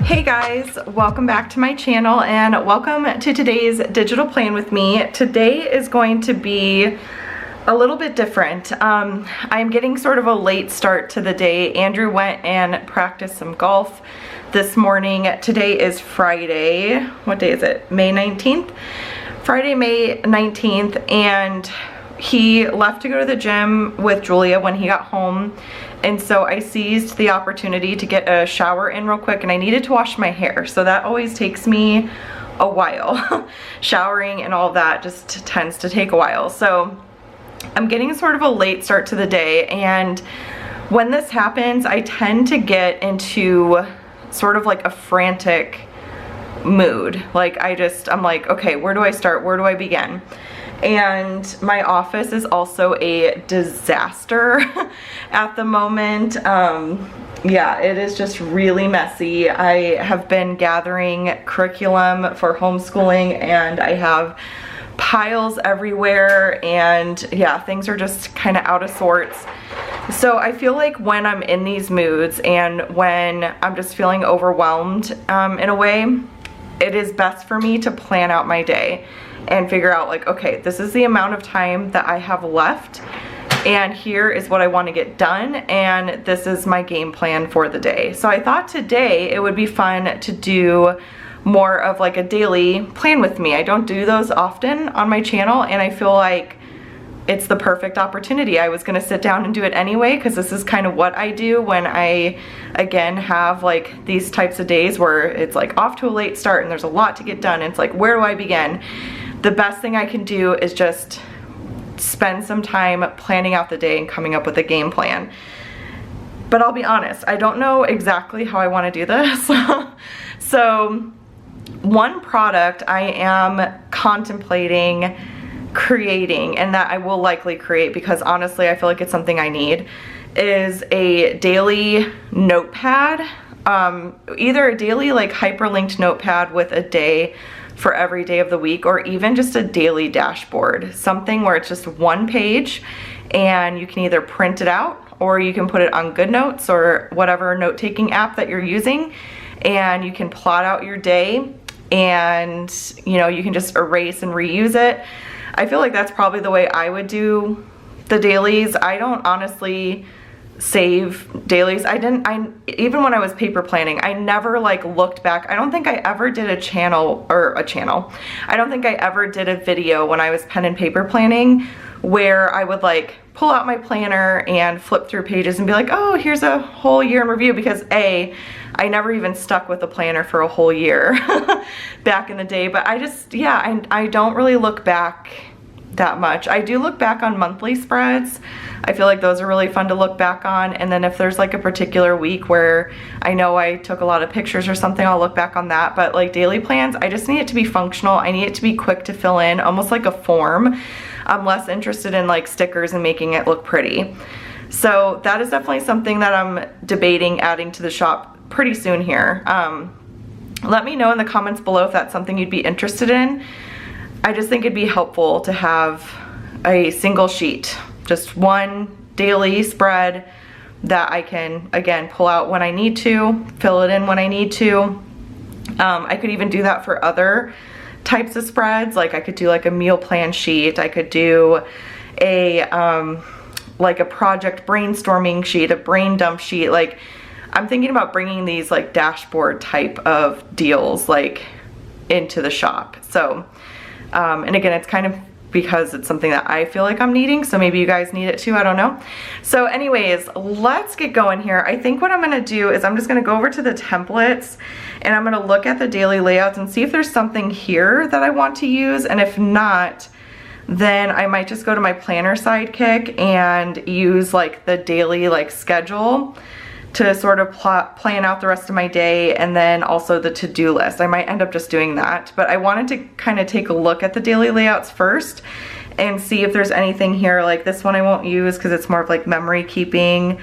Hey guys, welcome back to my channel and welcome to today's digital plan with me. Today is going to be a little bit different. I'm getting sort of a late start to the day. Andrew went and practiced some golf this morning. Today is Friday. What day is it? May 19th? Friday, May 19th, and he left to go to the gym with Julia when he got home. And so I seized the opportunity to get a shower in real quick, and I needed to wash my hair. So that always takes me a while. Showering and all of that just tends to take a while. So I'm getting sort of a late start to the day, and when this happens, I tend to get into sort of like a frantic mood. Like I'm like, okay, where do I start? Where do I begin? And my office is also a disaster at the moment. Yeah, it is just really messy. I have been gathering curriculum for homeschooling, and I have piles everywhere, and yeah, things are just kind of out of sorts. So I feel like when I'm in these moods and when I'm just feeling overwhelmed in a way, it is best for me to plan out my day and figure out like, okay, this is the amount of time that I have left, and here is what I want to get done, and this is my game plan for the day. So I thought today it would be fun to do more of like a daily plan with me. I don't do those often on my channel, and I feel like it's the perfect opportunity. I was gonna sit down and do it anyway, because this is kind of what I do when I, again, have like these types of days where it's like off to a late start and there's a lot to get done. And it's like, where do I begin? The best thing I can do is just spend some time planning out the day and coming up with a game plan. But I'll be honest, I don't know exactly how I want to do this. So one product I am contemplating creating, and that I will likely create because honestly I feel like it's something I need, is a daily notepad. Either a daily like hyperlinked notepad with a day for every day of the week, or even just a daily dashboard, something where it's just one page and you can either print it out or you can put it on Goodnotes or whatever note-taking app that you're using, and you can plot out your day, and you know, you can just erase and reuse it. I feel like that's probably the way I would do the dailies. I don't honestly save dailies. Even when I was paper planning, I never like looked back. I don't think I ever did I don't think I ever did a video when I was pen and paper planning where I would like pull out my planner and flip through pages and be like, oh, here's a whole year in review, because I never even stuck with a planner for a whole year back in the day. But I don't really look back that much. I do look back on monthly spreads. I feel like those are really fun to look back on, and then if there's like a particular week where I know I took a lot of pictures or something, I'll look back on that. But like daily plans, I just need it to be functional. I need it to be quick to fill in, almost like a form. I'm less interested in like stickers and making it look pretty. So that is definitely something that I'm debating adding to the shop pretty soon here. Let me know in the comments below if that's something you'd be interested in. I just think it'd be helpful to have a single sheet, just one daily spread that I can, again, pull out when I need to, fill it in when I need to. I could even do that for other types of spreads. Like I could do like a meal plan sheet. I could do a like a project brainstorming sheet, a brain dump sheet. Like I'm thinking about bringing these like dashboard type of deals like into the shop. So and again, it's kind of because it's something that I feel like I'm needing, so maybe you guys need it too, I don't know. So anyways, let's get going here. I think what I'm gonna do is I'm just gonna go over to the templates, and I'm gonna look at the daily layouts and see if there's something here that I want to use, and if not, then I might just go to my planner sidekick and use like the daily like schedule to sort of plan out the rest of my day, and then also the to-do list. I might end up just doing that, but I wanted to kind of take a look at the daily layouts first and see if there's anything here. Like this one I won't use because it's more of like memory keeping.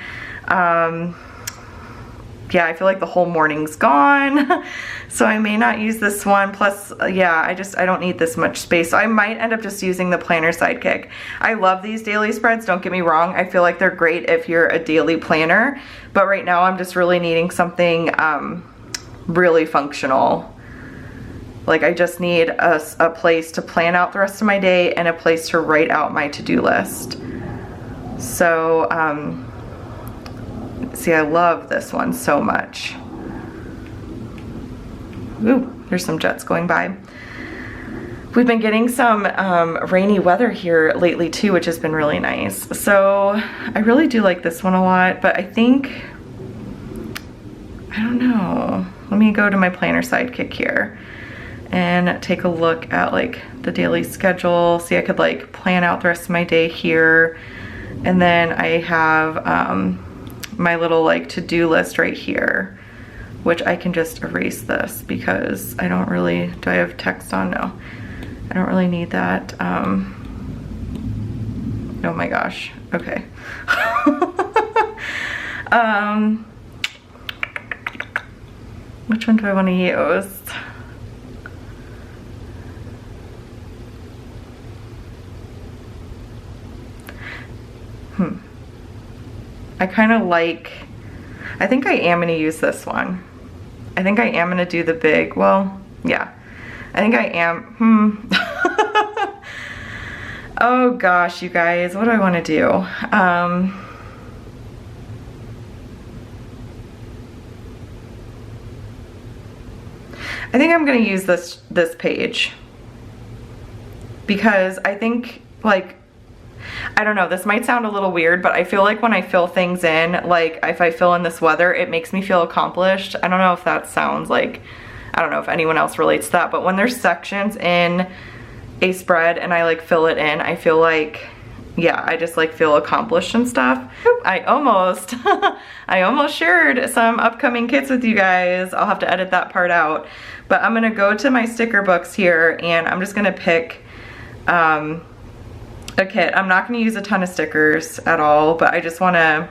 Yeah, I feel like the whole morning's gone, so I may not use this one. Plus, yeah, I don't need this much space, so I might end up just using the planner sidekick. I love these daily spreads, don't get me wrong. I feel like they're great if you're a daily planner, but right now I'm just really needing something really functional. Like I just need a place to plan out the rest of my day and a place to write out my to-do list. So, see, I love this one so much. Ooh, there's some jets going by. We've been getting some rainy weather here lately too, which has been really nice. So I really do like this one a lot, but I think, I don't know. Let me go to my planner sidekick here and take a look at like the daily schedule. See, I could like plan out the rest of my day here. And then I have my little like to-do list right here, which I can just erase this because I don't really, do I have text on? No, I don't really need that. Oh my gosh, okay. Which one do I want to use? I kind of like, I think I am going to use this one. I think I am going to do the big, well, yeah. I think I am, Oh gosh, you guys, what do I want to do? I think I'm going to use this page because I think like, I don't know, this might sound a little weird, but I feel like when I fill things in, like if I fill in this weather, it makes me feel accomplished. I don't know if that sounds like, I don't know if anyone else relates to that, but when there's sections in a spread and I like fill it in, I feel like, yeah, I just like feel accomplished and stuff. I almost, I almost shared some upcoming kits with you guys. I'll have to edit that part out, but I'm gonna go to my sticker books here and I'm just gonna pick a kit. I'm not gonna use a ton of stickers at all, but I just wanna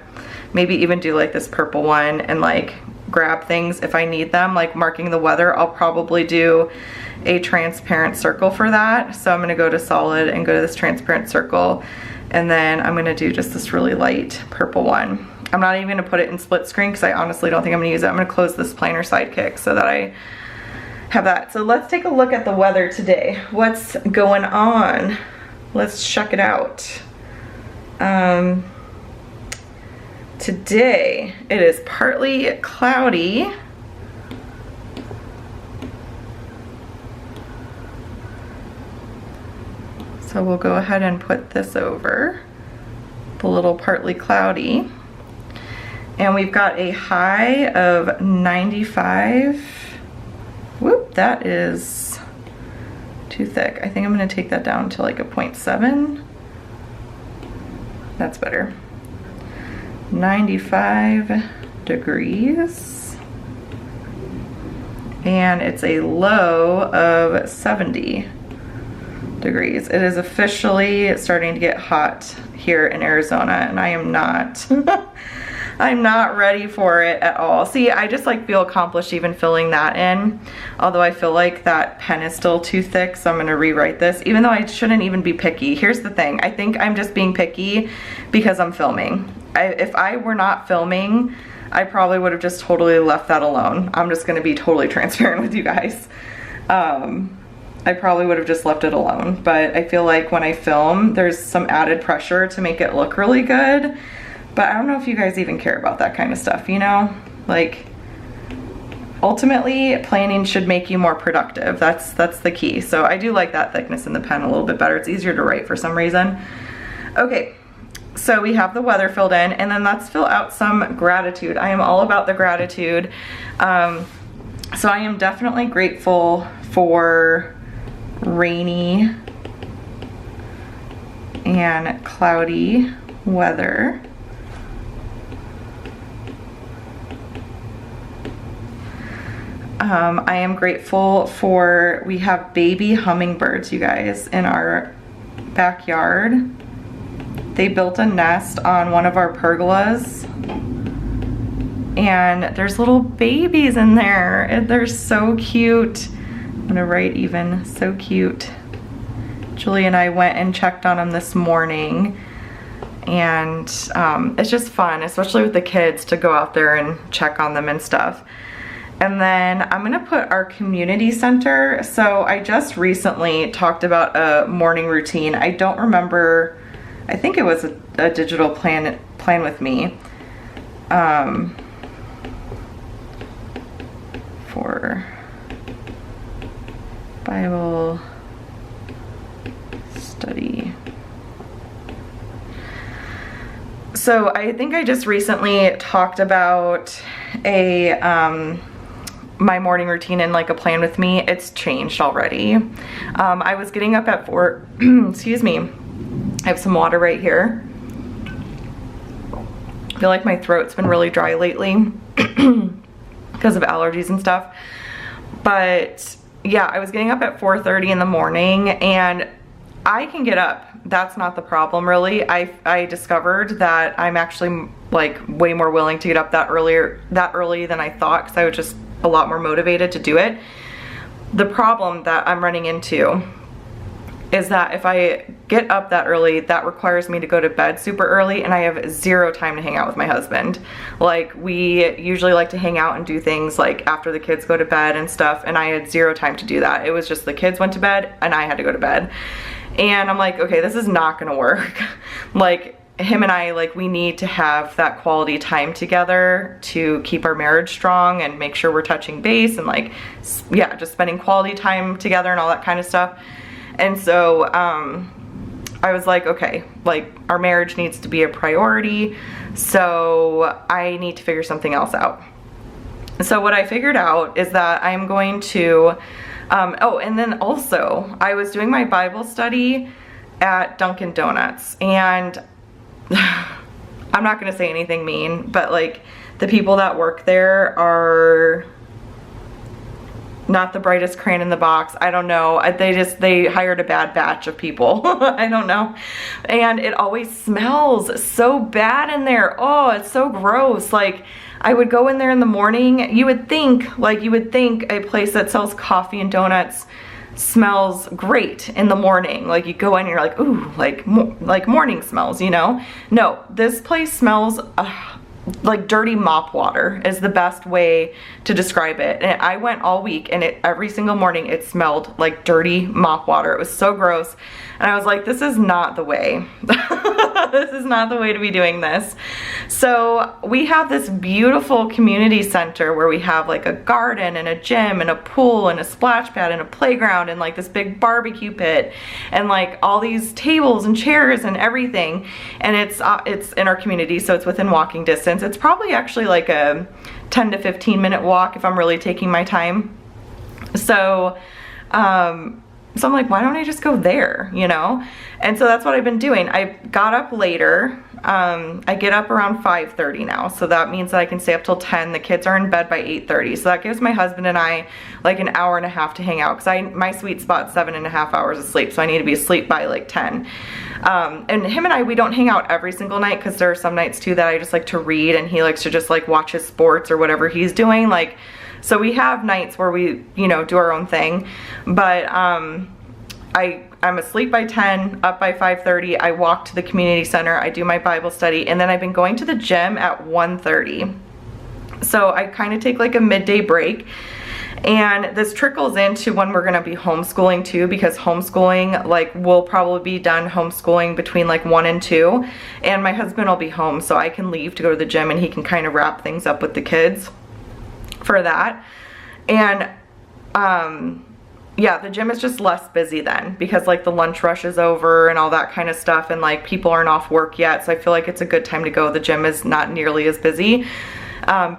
maybe even do like this purple one and like grab things if I need them, like marking the weather. I'll probably do a transparent circle for that. So I'm gonna go to solid and go to this transparent circle. And then I'm gonna do just this really light purple one. I'm not even gonna put it in split screen because I honestly don't think I'm gonna use it. I'm gonna close this planner sidekick so that I have that. So let's take a look at the weather today. What's going on? Let's check it out. Today it is partly cloudy. So we'll go ahead and put this over the little partly cloudy. And we've got a high of 95. Whoop, that is too thick. I think I'm gonna take that down to like a 0.7. That's better. 95 degrees. And it's a low of 70 degrees. It is officially starting to get hot here in Arizona and I am not I'm not ready for it at all. See, I just like feel accomplished even filling that in, although I feel like that pen is still too thick, so I'm gonna rewrite this, even though I shouldn't even be picky. Here's the thing, I think I'm just being picky because I'm filming. If I were not filming, I probably would have just totally left that alone. I'm just gonna be totally transparent with you guys. I probably would have just left it alone, but I feel like when I film, there's some added pressure to make it look really good. But I don't know if you guys even care about that kind of stuff, you know? Like, ultimately, planning should make you more productive. That's the key. So I do like that thickness in the pen a little bit better. It's easier to write for some reason. Okay, so we have the weather filled in, and then let's fill out some gratitude. I am all about the gratitude. So I am definitely grateful for rainy and cloudy weather. I am grateful for, we have baby hummingbirds, you guys, in our backyard. They built a nest on one of our pergolas and there's little babies in there and they're so cute. I'm gonna write even, so cute. Julie and I went and checked on them this morning and it's just fun, especially with the kids, to go out there and check on them and stuff. And then I'm gonna put our community center. So I just recently talked about a morning routine. I don't remember, I think it was a digital plan with me. For Bible study. So I think I just recently talked about my morning routine and like a plan with me. It's changed already. I was getting up at 4, excuse me, I have some water right here. I feel like my throat's been really dry lately because of allergies and stuff. But yeah, I was getting up at 4:30 in the morning, and I can get up. That's not the problem really. I discovered that I'm actually like way more willing to get up that early than I thought, because I was just a lot more motivated to do it. The problem that I'm running into is that if I get up that early, that requires me to go to bed super early, and I have zero time to hang out with my husband. Like, we usually like to hang out and do things like after the kids go to bed and stuff, and I had zero time to do that. It was just the kids went to bed and I had to go to bed. And I'm like, okay, this is not gonna work. Like, him and I, like, we need to have that quality time together to keep our marriage strong and make sure we're touching base and like, yeah, just spending quality time together and all that kind of stuff. And so I was like, okay, like, our marriage needs to be a priority, so I need to figure something else out. So what I figured out is that I'm going to, oh, and then also I was doing my Bible study at Dunkin' Donuts, and I'm not gonna say anything mean, but like, the people that work there are not the brightest crayon in the box. I don't know. They hired a bad batch of people. I don't know. And it always smells so bad in there. Oh, it's so gross. Like, I would go in there in the morning. You would think a place that sells coffee and donuts smells great in the morning. Like, you go in and you're like, ooh, like morning smells, you know? No, this place smells like dirty mop water is the best way to describe it. And I went all week, and every single morning it smelled like dirty mop water. It was so gross. And I was like, this is not the way. This is not the way to be doing this. So we have this beautiful community center where we have like a garden and a gym and a pool and a splash pad and a playground and like this big barbecue pit and like all these tables and chairs and everything. And it's in our community, so it's within walking distance. It's probably actually like a 10 to 15 minute walk if I'm really taking my time. So I'm like, why don't I just go there, you know? And so that's what I've been doing. I got up later. I get up around 5:30 now, so that means that I can stay up till 10. The kids are in bed by 8:30, so that gives my husband and I like an hour and a half to hang out, because my sweet spot's 7.5 hours of sleep, so I need to be asleep by like 10. And him and I, we don't hang out every single night, because there are some nights too that I just like to read, and he likes to just like watch his sports or whatever he's doing. Like, so we have nights where we, you know, do our own thing. But I'm asleep by 10, up by 5:30. I walk to the community center, I do my Bible study, and then I've been going to the gym at 1:30. So I kind of take like a midday break. And this trickles into when we're gonna be homeschooling too, because homeschooling, like, we'll probably be done homeschooling between like 1 and 2, and my husband will be home, so I can leave to go to the gym and he can kind of wrap things up with the kids for that. And yeah, the gym is just less busy then, because like the lunch rush is over and all that kind of stuff, and like people aren't off work yet, so I feel like it's a good time to go. The gym is not nearly as busy.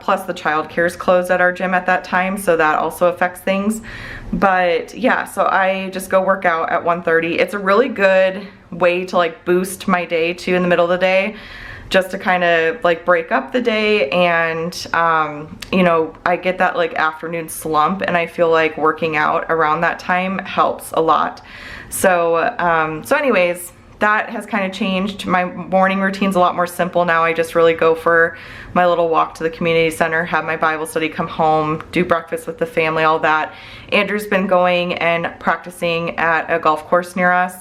Plus the childcare is closed at our gym at that time, so that also affects things. But yeah, so I just go work out at 1:30. It's a really good way to like boost my day too in the middle of the day, just to kind of like break up the day. And you know, I get that like afternoon slump, and I feel like working out around that time helps a lot. So so anyways, that has kind of changed. My morning routine's a lot more simple now. I just really go for my little walk to the community center, have my Bible study, come home, do breakfast with the family, all that. Andrew's been going and practicing at a golf course near us,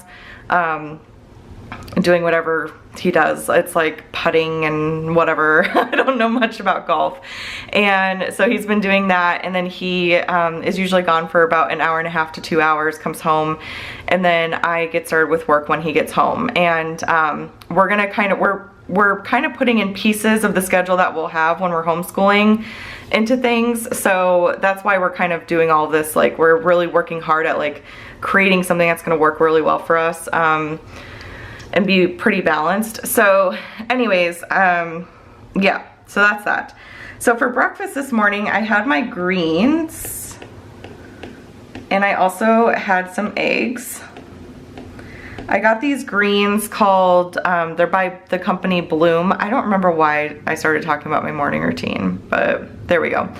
doing whatever he does. It's like putting and whatever. I don't know much about golf. And so he's been doing that, and then he is usually gone for about an hour and a half to 2 hours, comes home, and then I get started with work when he gets home. And we're kind of putting in pieces of the schedule that we'll have when we're homeschooling into things. So that's why we're kind of doing all this. Like, we're really working hard at like creating something that's going to work really well for us. And be pretty balanced. So anyways, yeah, so that's that. So for breakfast this morning, I had my greens, and I also had some eggs. I got these greens called, they're by the company Bloom. I don't remember why I started talking about my morning routine, but there we go.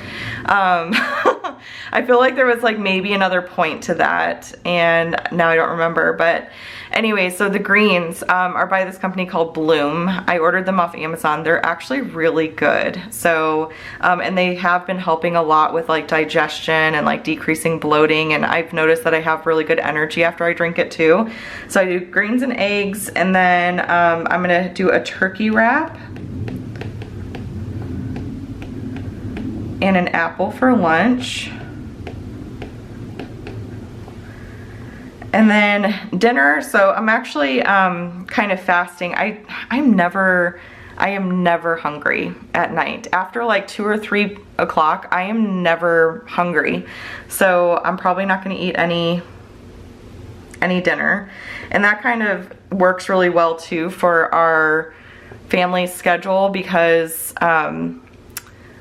I feel like there was like maybe another point to that, and now I don't remember. But anyway, so the greens are by this company called Bloom. I ordered them off Amazon. They're actually really good. So, and they have been helping a lot with like digestion and like decreasing bloating, and I've noticed that I have really good energy after I drink it too. So I do greens and eggs, and then I'm gonna do a turkey wrap and an apple for lunch. And then dinner, so I'm actually kind of fasting. I am never hungry at night. After like 2 or 3 o'clock, I am never hungry. So I'm probably not gonna eat any dinner. And that kind of works really well too for our family schedule, because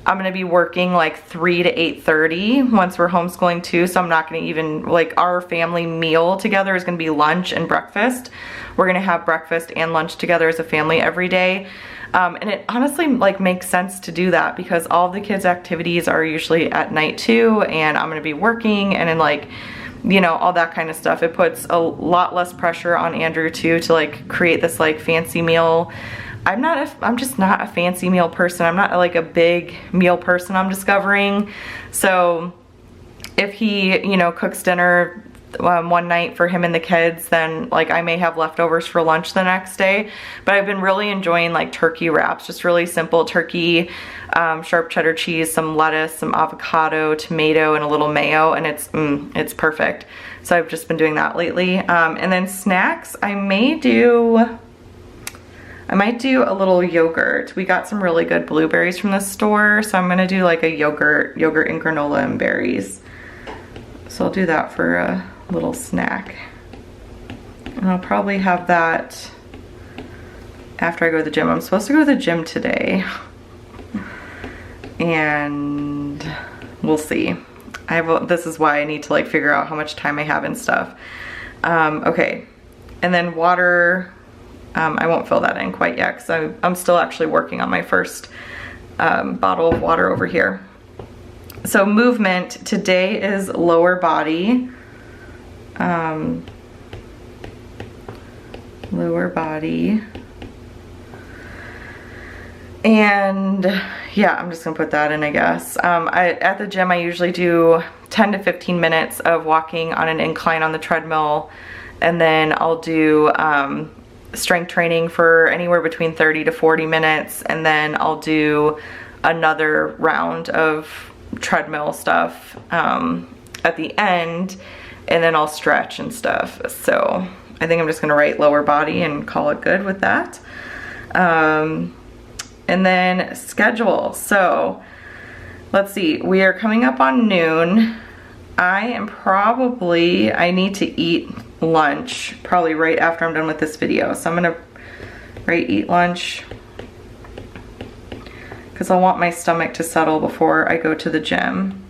I'm gonna be working like 3 to 8:30 once we're homeschooling too, so I'm not gonna even, like, our family meal together is gonna be lunch and breakfast. We're gonna have breakfast and lunch together as a family every day. And it honestly like makes sense to do that, because all of the kids' activities are usually at night too, and I'm gonna be working, and then like, you know, all that kind of stuff. It puts a lot less pressure on Andrew too to like create this like fancy meal. I'm just not a fancy meal person. I'm not like a big meal person, I'm discovering. So if he, you know, cooks dinner one night for him and the kids, then like I may have leftovers for lunch the next day. But I've been really enjoying like turkey wraps, just really simple turkey, sharp cheddar cheese, some lettuce, some avocado, tomato, and a little mayo, and it's perfect. So I've just been doing that lately. And then snacks, I might do a little yogurt. We got some really good blueberries from the store, so I'm gonna do like a yogurt and granola and berries. So I'll do that for a little snack. And I'll probably have that after I go to the gym. I'm supposed to go to the gym today, and we'll see. This is why I need to like figure out how much time I have and stuff. Okay, and then water. I won't fill that in quite yet, because I'm still actually working on my first bottle of water over here. So movement, today is lower body. Lower body. And yeah, I'm just gonna put that in, I guess. At the gym, I usually do 10 to 15 minutes of walking on an incline on the treadmill, and then I'll do strength training for anywhere between 30 to 40 minutes, and then I'll do another round of treadmill stuff at the end, and then I'll stretch and stuff. So I think I'm just gonna write lower body and call it good with that. And then schedule. So let's see, we are coming up on noon. I need to eat lunch probably right after I'm done with this video. So I'm gonna eat lunch, because I want my stomach to settle before I go to the gym.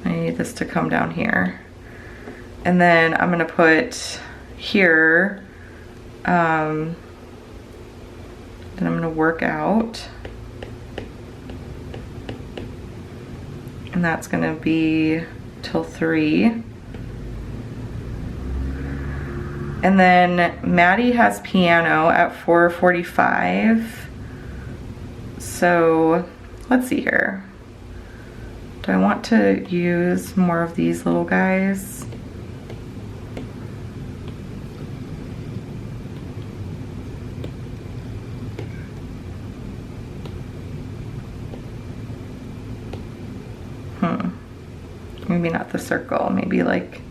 I need this to come down here. And then I'm gonna put here, then I'm gonna work out. And that's gonna be till 3. And then Maddie has piano at 4:45. So let's see here. Do I want to use more of these little guys? Maybe not the circle, maybe like,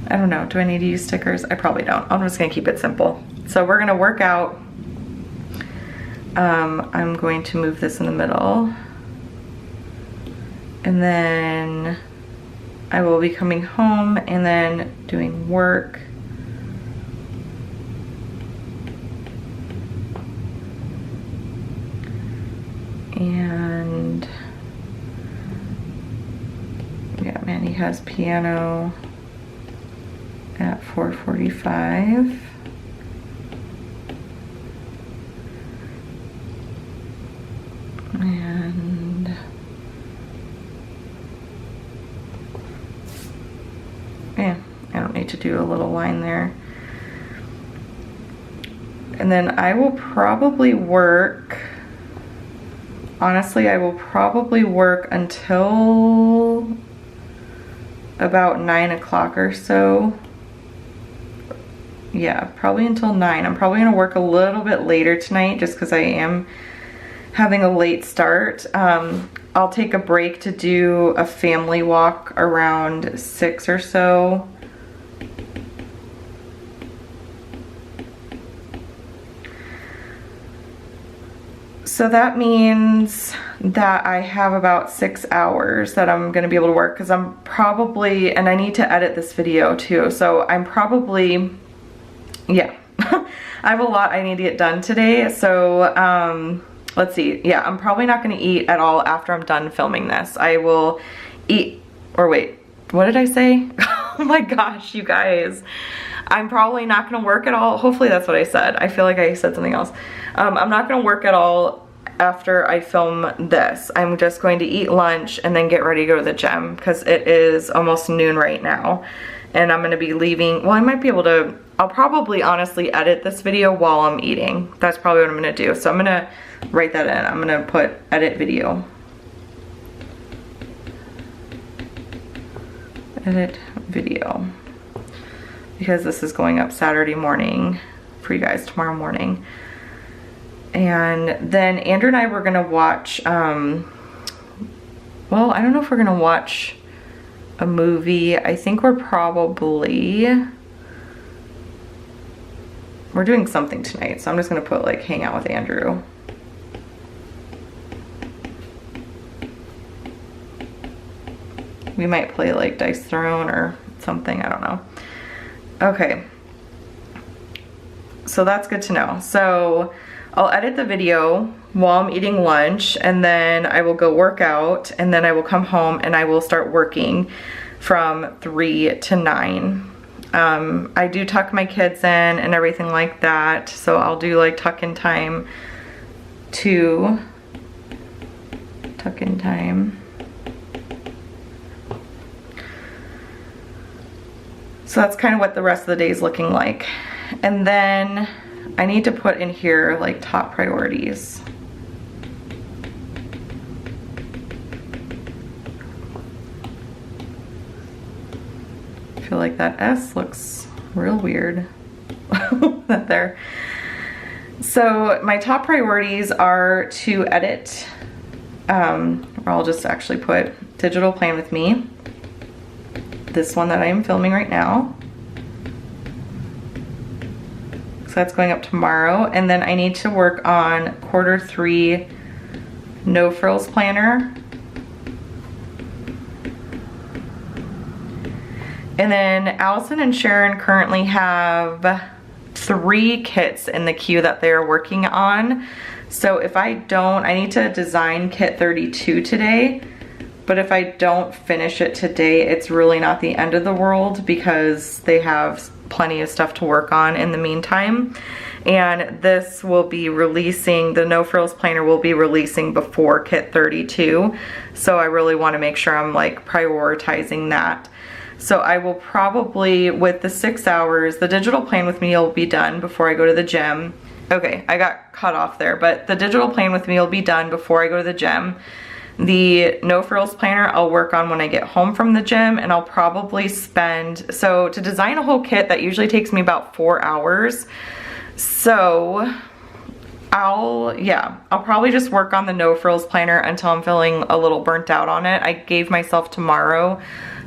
I don't know, do I need to use stickers? I probably don't. I'm just gonna keep it simple. So we're gonna work out. I'm going to move this in the middle. And then I will be coming home and then doing work. And yeah, Manny has piano at 4:45. And yeah, I don't need to do a little line there. And then I will probably work, honestly, I will probably work until about 9 o'clock or so. Yeah, probably until 9. I'm probably gonna work a little bit later tonight just because I am having a late start. I'll take a break to do a family walk around 6 or so. So that means that I have about 6 hours that I'm gonna be able to work, because I'm probably, and I need to edit this video too, so I'm probably, yeah, I have a lot I need to get done today. So let's see, yeah, I'm probably not gonna eat at all after I'm done filming this. I will eat, or wait, what did I say? Oh my gosh, you guys. I'm probably not gonna work at all. Hopefully that's what I said. I feel like I said something else. I'm not gonna work at all after I film this. I'm just going to eat lunch and then get ready to go to the gym because it is almost noon right now. And I'm gonna be leaving, well, I might be able to, I'll probably honestly edit this video while I'm eating. That's probably what I'm gonna do. So I'm gonna write that in. I'm gonna put edit video. Edit video. Because this is going up Saturday morning for you guys tomorrow morning. And then Andrew and I were gonna watch, well, I don't know if we're gonna watch a movie. I think we're doing something tonight. So I'm just gonna put like hang out with Andrew. We might play like Dice Throne or something, I don't know. Okay, so that's good to know. So I'll edit the video while I'm eating lunch, and then I will go work out, and then I will come home and I will start working from 3 to 9. I do tuck my kids in and everything like that, so I'll do like tuck-in time too. Tuck-in time. So that's kind of what the rest of the day is looking like. And then I need to put in here like top priorities. I feel like that S looks real weird. That there. So my top priorities are to edit, or I'll just actually put digital plan with me. This one that I am filming right now. So that's going up tomorrow. And then I need to work on Q3 no frills planner. And then Allison and Sharon currently have 3 kits in the queue that they're working on. So if I don't, I need to design kit 32 today. But if I don't finish it today, it's really not the end of the world because they have plenty of stuff to work on in the meantime. And this will be releasing, the No Frills Planner will be releasing before kit 32. So I really want to make sure I'm like prioritizing that. So I will probably, with the 6 hours, the digital plan with me will be done before I go to the gym. Okay, I got cut off there, but the digital plan with me will be done before I go to the gym. The no frills planner I'll work on when I get home from the gym, and I'll probably spend, so to design a whole kit that usually takes me about 4 hours. So I'll probably just work on the no frills planner until I'm feeling a little burnt out on it. I gave myself tomorrow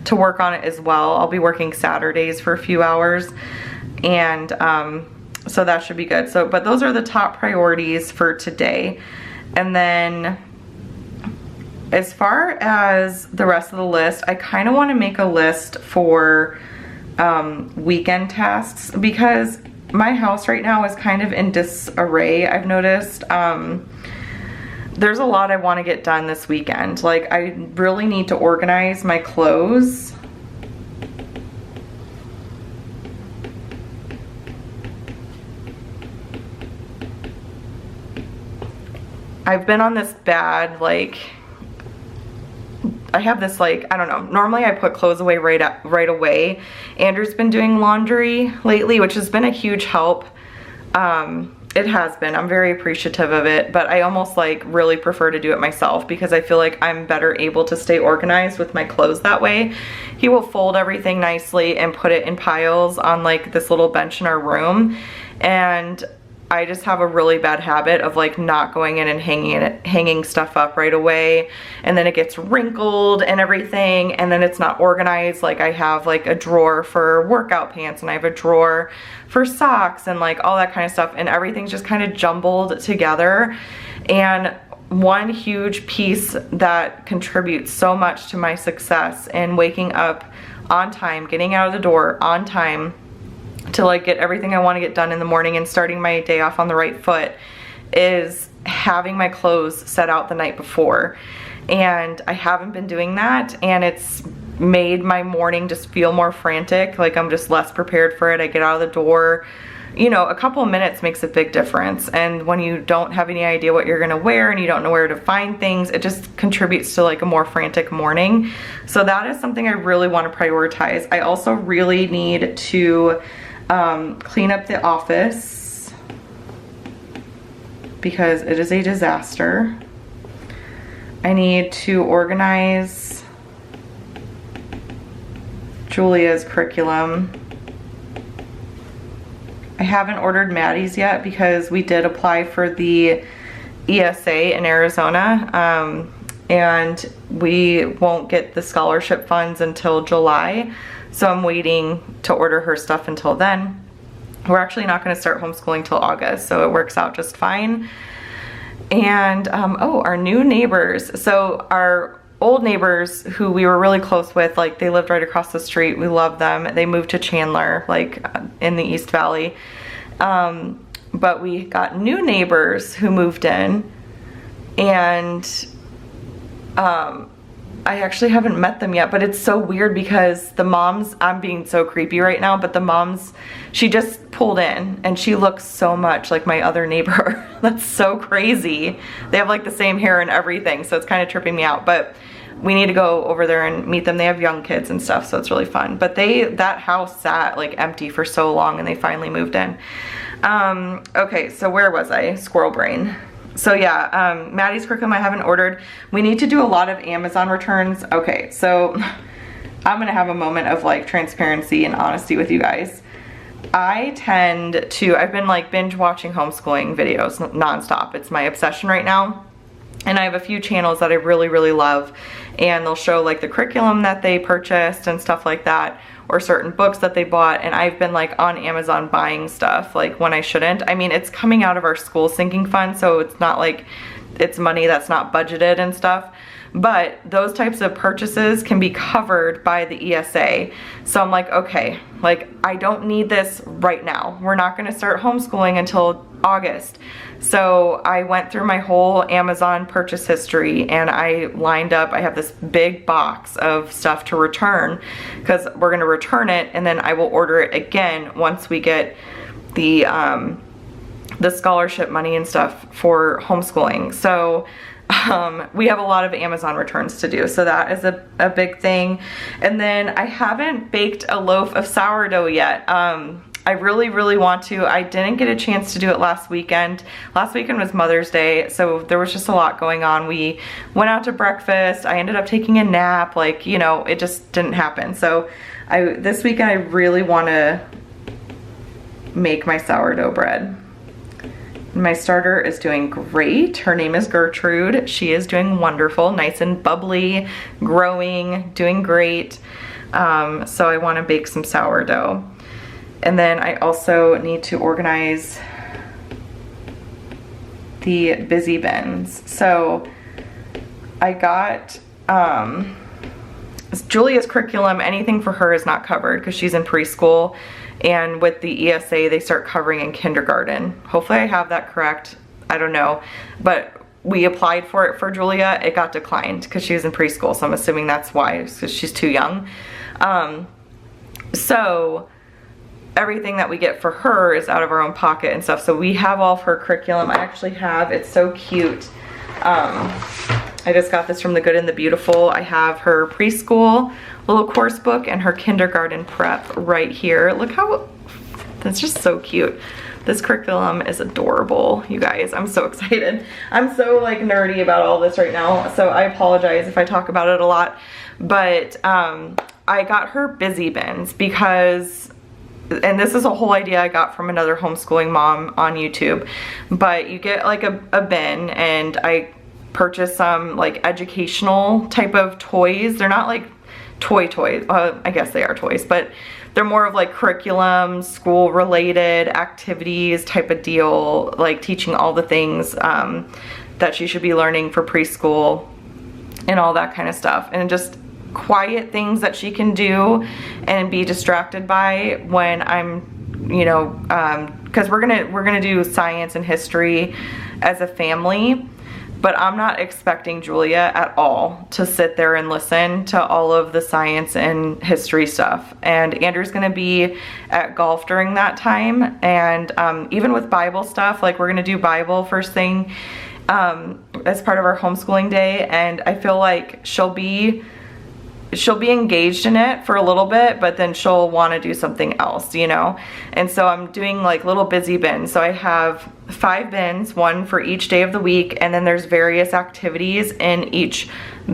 to work on it as well. I'll be working Saturdays for a few hours, and so that should be good. So, but those are the top priorities for today. And then as far as the rest of the list, I kind of want to make a list for weekend tasks, because my house right now is kind of in disarray. I've noticed there's a lot I want to get done this weekend. Like, I really need to organize my clothes. I've been on this bad, like, I have this, like, I don't know, normally I put clothes away right away. Andrew's been doing laundry lately, which has been a huge help. It has been. I'm very appreciative of it, but I almost like really prefer to do it myself because I feel like I'm better able to stay organized with my clothes that way. He will fold everything nicely and put it in piles on like this little bench in our room, and I just have a really bad habit of like not going in and hanging stuff up right away, and then it gets wrinkled and everything, and then it's not organized. Like, I have like a drawer for workout pants, and I have a drawer for socks, and like all that kind of stuff, and everything's just kind of jumbled together. And one huge piece that contributes so much to my success in waking up on time, getting out of the door on time, to like get everything I want to get done in the morning and starting my day off on the right foot, is having my clothes set out the night before. And I haven't been doing that, and it's made my morning just feel more frantic. Like, I'm just less prepared for it. I get out of the door, you know, a couple of minutes makes a big difference. And when you don't have any idea what you're gonna wear and you don't know where to find things, it just contributes to like a more frantic morning. So that is something I really want to prioritize. I also really need to clean up the office because it is a disaster. I need to organize Julia's curriculum. I haven't ordered Maddie's yet because we did apply for the ESA in Arizona, and we won't get the scholarship funds until July. So I'm waiting to order her stuff until then. We're actually not going to start homeschooling till August, so it works out just fine. And oh, our new neighbors. So our old neighbors who we were really close with, like, they lived right across the street. We love them. They moved to Chandler, like in the East Valley. But we got new neighbors who moved in, and I actually haven't met them yet, but it's so weird because the moms, I'm being so creepy right now, but the moms, she just pulled in and she looks so much like my other neighbor. That's so crazy. They have like the same hair and everything, so it's kind of tripping me out, but we need to go over there and meet them. They have young kids and stuff, so it's really fun. But that house sat like empty for so long, and they finally moved in. Okay, so where was I? Squirrel brain. So yeah, Maddie's curriculum I haven't ordered. We need to do a lot of Amazon returns. Okay, so I'm gonna have a moment of like transparency and honesty with you guys. I've been like binge watching homeschooling videos nonstop. It's my obsession right now. And I have a few channels that I really, really love, and they'll show like the curriculum that they purchased and stuff like that, or certain books that they bought. And I've been like on Amazon buying stuff like when I shouldn't. I mean, it's coming out of our school sinking fund, so it's not like it's money that's not budgeted and stuff. But those types of purchases can be covered by the ESA. So I'm like, okay, like I don't need this right now. We're not gonna start homeschooling until August. So I went through my whole Amazon purchase history, and I lined up, I have this big box of stuff to return because we're gonna return it, and then I will order it again once we get the scholarship money and stuff for homeschooling. So we have a lot of Amazon returns to do, so that is a big thing. And then I haven't baked a loaf of sourdough yet. I really, really want to. I didn't get a chance to do it last weekend. Last weekend was Mother's Day, so there was just a lot going on. We went out to breakfast. I ended up taking a nap. Like, you know, it just didn't happen. So this weekend I really want to make my sourdough bread. My starter is doing great. Her name is Gertrude. She is doing wonderful, nice and bubbly, growing, doing great. So I want to bake some sourdough. And then I also need to organize the busy bins. So I got Julia's curriculum. Anything for her is not covered because she's in preschool, and with the ESA they start covering in kindergarten. Hopefully I have that correct. I don't know, but we applied for it for Julia. It got declined because she was in preschool, so I'm assuming that's why, because she's too young. So everything that we get for her is out of our own pocket and stuff. So we have all of her curriculum. I actually have, it's so cute. I just got this from the Good and the Beautiful. I have her preschool little course book and her kindergarten prep right here. Look how, that's just so cute. This curriculum is adorable, you guys. I'm so excited. I'm so like nerdy about all this right now, so I apologize if I talk about it a lot. But I got her busy bins because, and this is a whole idea I got from another homeschooling mom on YouTube, but you get like a bin, and I purchased some like educational type of toys. They're not like toys. I guess they are toys, but they're more of like curriculum, school related activities type of deal, like teaching all the things that she should be learning for preschool and all that kind of stuff. And just quiet things that she can do and be distracted by when I'm, you know, because we're gonna do science and history as a family. But I'm not expecting Julia at all to sit there and listen to all of the science and history stuff. And Andrew's gonna be at golf during that time. And even with Bible stuff, like we're gonna do Bible first thing as part of our homeschooling day. And I feel like she'll be engaged in it for a little bit, but then she'll want to do something else, you know? And so I'm doing like little busy bins. So I have 5 bins, one for each day of the week, and then there's various activities in each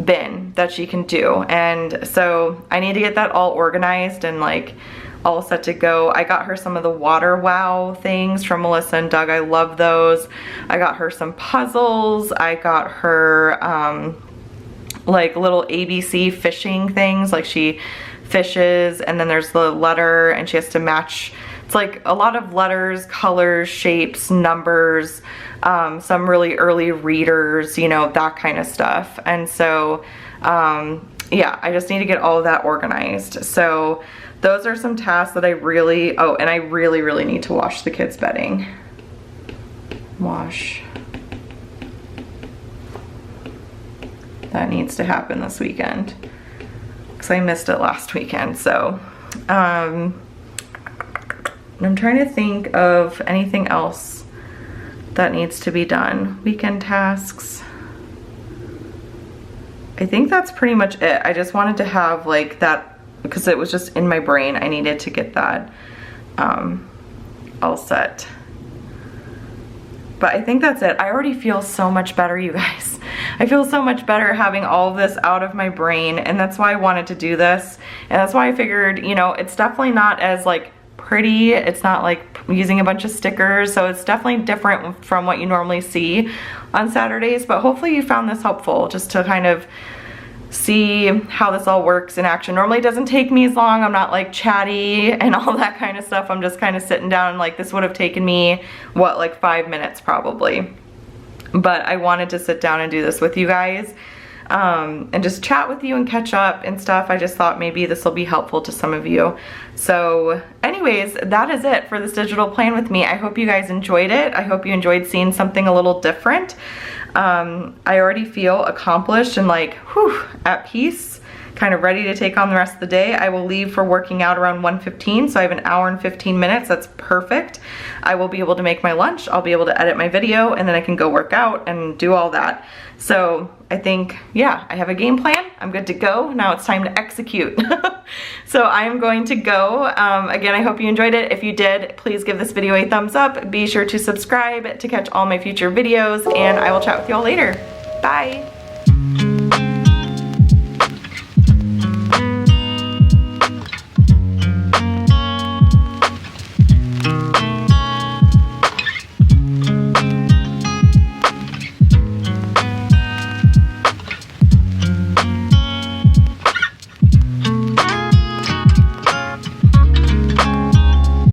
bin that she can do. And so I need to get that all organized and like all set to go. I got her some of the water wow things from Melissa and Doug. I love those. I got her some puzzles. I got her like little ABC fishing things, like she fishes, and then there's the letter and she has to match. It's like a lot of letters, colors, shapes, numbers, some really early readers, you know, that kind of stuff. And so yeah, I just need to get all of that organized. So those are some tasks that I really, oh, and I really need to wash the kids' bedding. Wash. That needs to happen this weekend because I missed it last weekend. So I'm trying to think of anything else that needs to be done. Weekend tasks. I think that's pretty much it. I just wanted to have like that because it was just in my brain. I needed to get that all set. But I think that's it. I already feel so much better, you guys. I feel so much better having all of this out of my brain, and that's why I wanted to do this. And that's why I figured, you know, it's definitely not as like pretty. It's not like using a bunch of stickers, so it's definitely different from what you normally see on Saturdays. But hopefully you found this helpful, just to kind of see how this all works in action. Normally it doesn't take me as long. I'm not like chatty and all that kind of stuff. I'm just kind of sitting down, and like this would have taken me, what, like 5 minutes probably. But I wanted to sit down and do this with you guys and just chat with you and catch up and stuff. I just thought maybe this will be helpful to some of you. So anyways, that is it for this digital plan with me. I hope you guys enjoyed it. I hope you enjoyed seeing something a little different. I already feel accomplished and like, whew, at peace, kind of ready to take on the rest of the day. I will leave for working out around 1:15, so I have an hour and 15 minutes. That's perfect. I will be able to make my lunch. I'll be able to edit my video, and then I can go work out and do all that. So I think, yeah, I have a game plan. I'm good to go. Now it's time to execute. So I am going to go. Again, I hope you enjoyed it. If you did, please give this video a thumbs up. Be sure to subscribe to catch all my future videos, and I will chat with you all later. Bye.